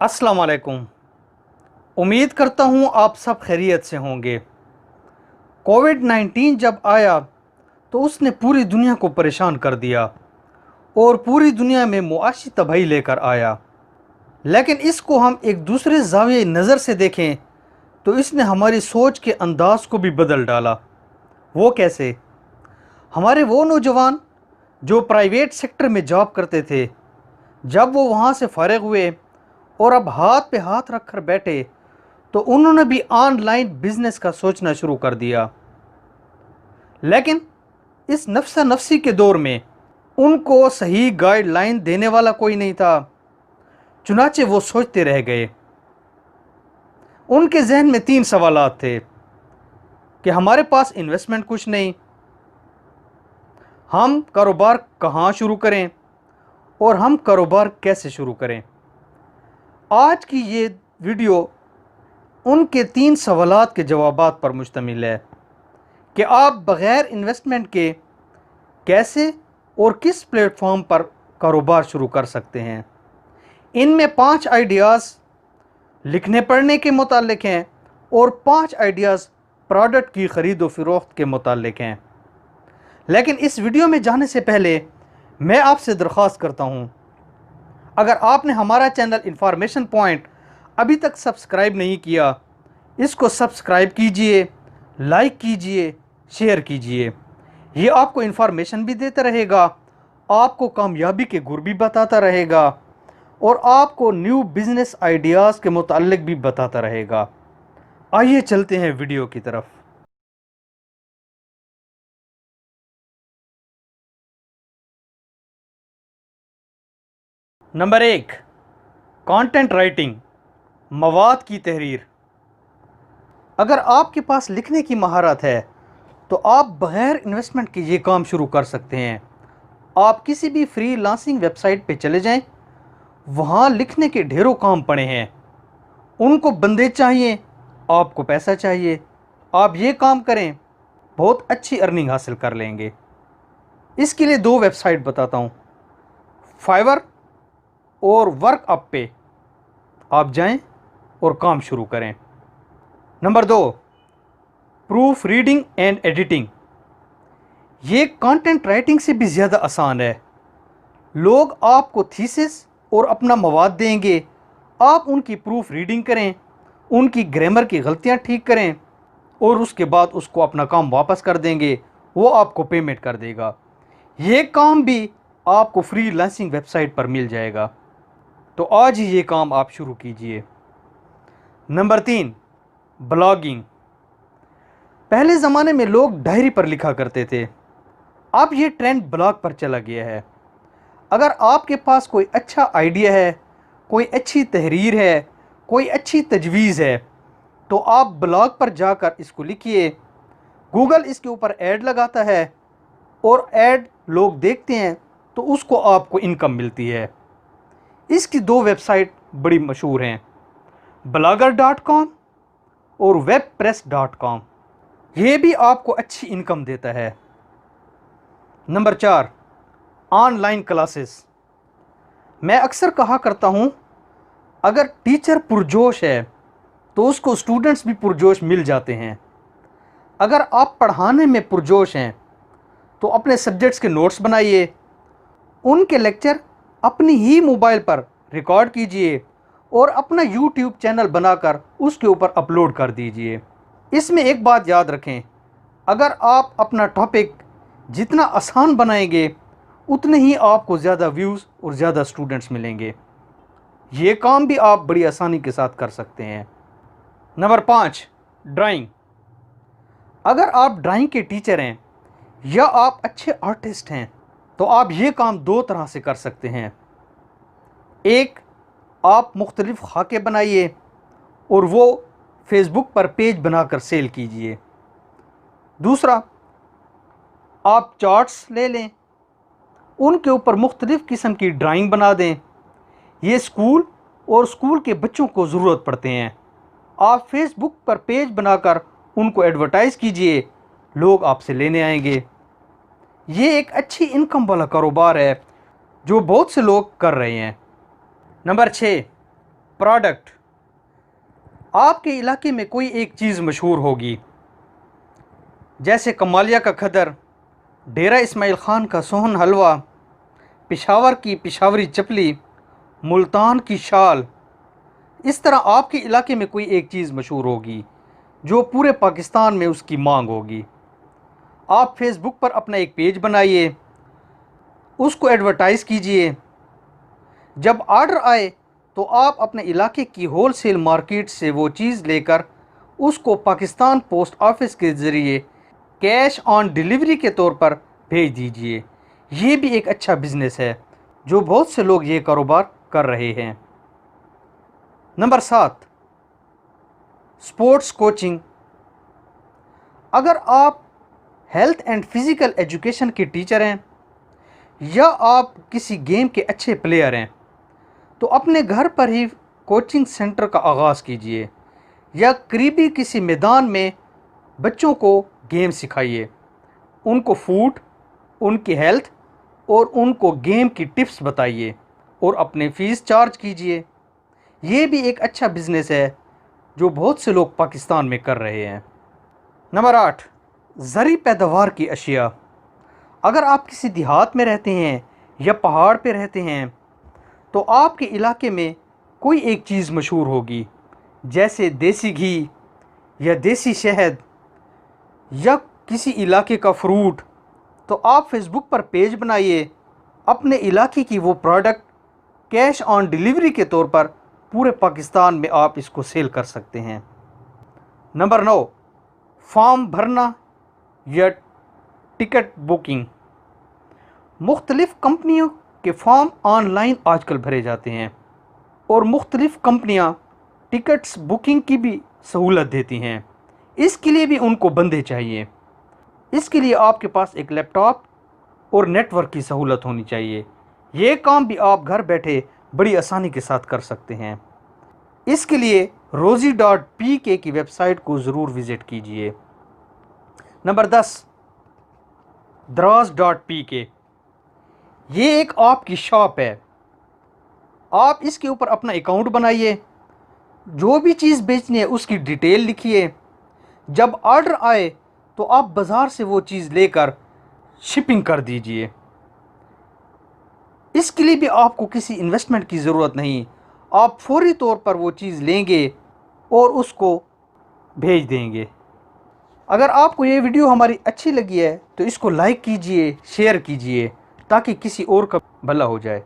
अस्सलाम वालेकुम। उम्मीद करता हूँ आप सब खैरियत से होंगे। कोविड-19 जब आया तो उसने पूरी दुनिया को परेशान कर दिया और पूरी दुनिया में मुआशी तबाही लेकर आया। लेकिन इसको हम एक दूसरे ज़ाविये नज़र से देखें तो इसने हमारी सोच के अंदाज़ को भी बदल डाला। वो कैसे? हमारे वो नौजवान जो प्राइवेट सेक्टर में जॉब करते थे, जब वो वहाँ से फ़ारिग हुए और अब हाथ पे हाथ रख कर बैठे तो उन्होंने भी ऑनलाइन बिजनेस का सोचना शुरू कर दिया। लेकिन इस नफ्सा नफसी के दौर में उनको सही गाइडलाइन देने वाला कोई नहीं था। चुनाचे वो सोचते रह गए। उनके जहन में 3 सवालात थे कि हमारे पास इन्वेस्टमेंट कुछ नहीं, हम कारोबार कहाँ शुरू करें और हम कारोबार कैसे शुरू करें। आज की ये वीडियो उनके 3 सवालात के जवाबात पर मुश्तमिल है कि आप बग़ैर इन्वेस्टमेंट के कैसे और किस प्लेटफॉर्म पर कारोबार शुरू कर सकते हैं। इनमें 5 आइडियाज़ लिखने पढ़ने के मुतालिक हैं और 5 आइडियाज़ प्रोडक्ट की ख़रीद व फ़रोख्त के मुतालिक हैं। लेकिन इस वीडियो में जाने से पहले मैं आपसे दरख्वास्त करता हूँ, अगर आपने हमारा चैनल इंफॉर्मेशन पॉइंट अभी तक सब्सक्राइब नहीं किया, इसको सब्सक्राइब कीजिए, लाइक कीजिए, शेयर कीजिए। ये आपको इन्फॉर्मेशन भी देता रहेगा, आपको कामयाबी के गुर भी बताता रहेगा और आपको न्यू बिज़नेस आइडियाज़ के मुताल्लिक भी बताता रहेगा। आइए चलते हैं वीडियो की तरफ। नंबर 1, कंटेंट राइटिंग, मवाद की तहरीर। अगर आपके पास लिखने की महारत है तो आप बग़ैर इन्वेस्टमेंट के ये काम शुरू कर सकते हैं। आप किसी भी फ्रीलांसिंग वेबसाइट पे चले जाएं, वहाँ लिखने के ढेरों काम पड़े हैं। उनको बंदे चाहिए, आपको पैसा चाहिए। आप ये काम करें, बहुत अच्छी अर्निंग हासिल कर लेंगे। इसके लिए 2 वेबसाइट बताता हूँ, फाइवर और वर्कअप पे आप जाएं और काम शुरू करें। Number 2, proof reading and editing. ये कंटेंट राइटिंग से भी ज़्यादा आसान है। लोग आपको थीसिस और अपना मवाद देंगे, आप उनकी प्रूफ रीडिंग करें, उनकी ग्रामर की गलतियां ठीक करें और उसके बाद उसको अपना काम वापस कर देंगे, वो आपको पेमेंट कर देगा। ये काम भी आपको फ्रीलांसिंग वेबसाइट पर मिल जाएगा। तो आज ही ये काम आप शुरू कीजिए। Number 3, blogging. पहले ज़माने में लोग डायरी पर लिखा करते थे, अब ये ट्रेंड ब्लॉग पर चला गया है। अगर आपके पास कोई अच्छा आइडिया है, कोई अच्छी तहरीर है, कोई अच्छी तजवीज़ है, तो आप ब्लॉग पर जाकर इसको लिखिए। गूगल इसके ऊपर ऐड लगाता है और ऐड लोग देखते हैं तो उसको आपको इनकम मिलती है। इसकी 2 वेबसाइट बड़ी मशहूर हैं, blogger.com और webpress.com। ये भी आपको अच्छी इनकम देता है। Number 4, online classes. मैं अक्सर कहा करता हूँ, अगर टीचर पुरजोश है तो उसको स्टूडेंट्स भी पुरजोश मिल जाते हैं। अगर आप पढ़ाने में पुरजोश हैं तो अपने सब्जेक्ट्स के नोट्स बनाइए, उनके लेक्चर अपनी ही मोबाइल पर रिकॉर्ड कीजिए और अपना यूट्यूब चैनल बनाकर उसके ऊपर अपलोड कर दीजिए। इसमें एक बात याद रखें, अगर आप अपना टॉपिक जितना आसान बनाएंगे उतने ही आपको ज़्यादा व्यूज़ और ज़्यादा स्टूडेंट्स मिलेंगे। ये काम भी आप बड़ी आसानी के साथ कर सकते हैं। Number 5, drawing. अगर आप ड्राइंग के टीचर हैं या आप अच्छे आर्टिस्ट हैं तो आप ये काम 2 तरह से कर सकते हैं। एक, आप मुख्तलिफ खाके बनाइए और वो फेसबुक पर पेज बनाकर सेल कीजिए। दूसरा, आप चार्ट्स ले लें, उनके ऊपर मुख्तलिफ़ किस्म की ड्राइंग बना दें। ये स्कूल और स्कूल के बच्चों को ज़रूरत पड़ते हैं। आप फेसबुक पर पेज बनाकर उनको एडवर्टाइज़ कीजिए, लोग आपसे लेने आएंगे। ये एक अच्छी इनकम वाला कारोबार है जो बहुत से लोग कर रहे हैं। नंबर 6, پروڈکٹ، آپ کے علاقے میں کوئی ایک چیز مشہور ہوگی، جیسے کمالیہ کا کھدر، ڈیرہ اسماعیل خان کا سوہن حلوہ، پشاور کی پشاوری چپلی، ملتان کی شال۔ اس طرح آپ کے علاقے میں کوئی ایک چیز مشہور ہوگی جو پورے پاکستان میں اس کی مانگ ہوگی۔ آپ فیس بک پر اپنا ایک پیج بنائیے، اس کو ایڈورٹائز کیجئے۔ جب آرڈر آئے تو آپ اپنے علاقے کی ہول سیل مارکیٹ سے وہ چیز لے کر اس کو پاکستان پوسٹ آفس کے ذریعے کیش آن ڈیلیوری کے طور پر بھیج دیجئے۔ یہ بھی ایک اچھا بزنس ہے جو بہت سے لوگ یہ کاروبار کر رہے ہیں۔ Number 7، sports coaching. اگر آپ ہیلتھ اینڈ فزیکل ایجوکیشن کے ٹیچر ہیں یا آپ کسی گیم کے اچھے پلیئر ہیں تو اپنے گھر پر ہی کوچنگ سینٹر کا آغاز کیجئے یا قریبی کسی میدان میں بچوں کو گیم سکھائیے، ان کو فوڈ، ان کی ہیلتھ اور ان کو گیم کی ٹپس بتائیے اور اپنے فیس چارج کیجئے۔ یہ بھی ایک اچھا بزنس ہے جو بہت سے لوگ پاکستان میں کر رہے ہیں۔ نمبر 8، زرعی پیداوار کی اشیاء۔ اگر آپ کسی دیہات میں رہتے ہیں یا پہاڑ پہ رہتے ہیں تو آپ کے علاقے میں کوئی ایک چیز مشہور ہوگی، جیسے دیسی گھی یا دیسی شہد یا کسی علاقے کا فروٹ۔ تو آپ فیس بک پر پیج بنائیے، اپنے علاقے کی وہ پروڈکٹ کیش آن ڈیلیوری کے طور پر پورے پاکستان میں آپ اس کو سیل کر سکتے ہیں۔ نمبر 9، فارم بھرنا یا ٹکٹ بکنگ۔ مختلف کمپنیوں کے فارم آن لائن آج کل بھرے جاتے ہیں اور مختلف کمپنیاں ٹکٹس بکنگ کی بھی سہولت دیتی ہیں۔ اس کے لیے بھی ان کو بندے چاہیے۔ اس کے لیے آپ کے پاس ایک لیپ ٹاپ اور نیٹ ورک کی سہولت ہونی چاہیے۔ یہ کام بھی آپ گھر بیٹھے بڑی آسانی کے ساتھ کر سکتے ہیں۔ اس کے لیے روزی.pk کی ویب سائٹ کو ضرور وزٹ کیجئے۔ نمبر 10، دراز.pk۔ یہ ایک آپ کی شاپ ہے، آپ اس کے اوپر اپنا اکاؤنٹ بنائیے، جو بھی چیز بیچنی ہے اس کی ڈیٹیل لکھیے۔ جب آرڈر آئے تو آپ بازار سے وہ چیز لے کر شپنگ کر دیجئے۔ اس کے لیے بھی آپ کو کسی انویسٹمنٹ کی ضرورت نہیں، آپ فوری طور پر وہ چیز لیں گے اور اس کو بھیج دیں گے۔ اگر آپ کو یہ ویڈیو ہماری اچھی لگی ہے تو اس کو لائک کیجئے، شیئر کیجئے تاکہ کسی اور کا بھلا ہو جائے۔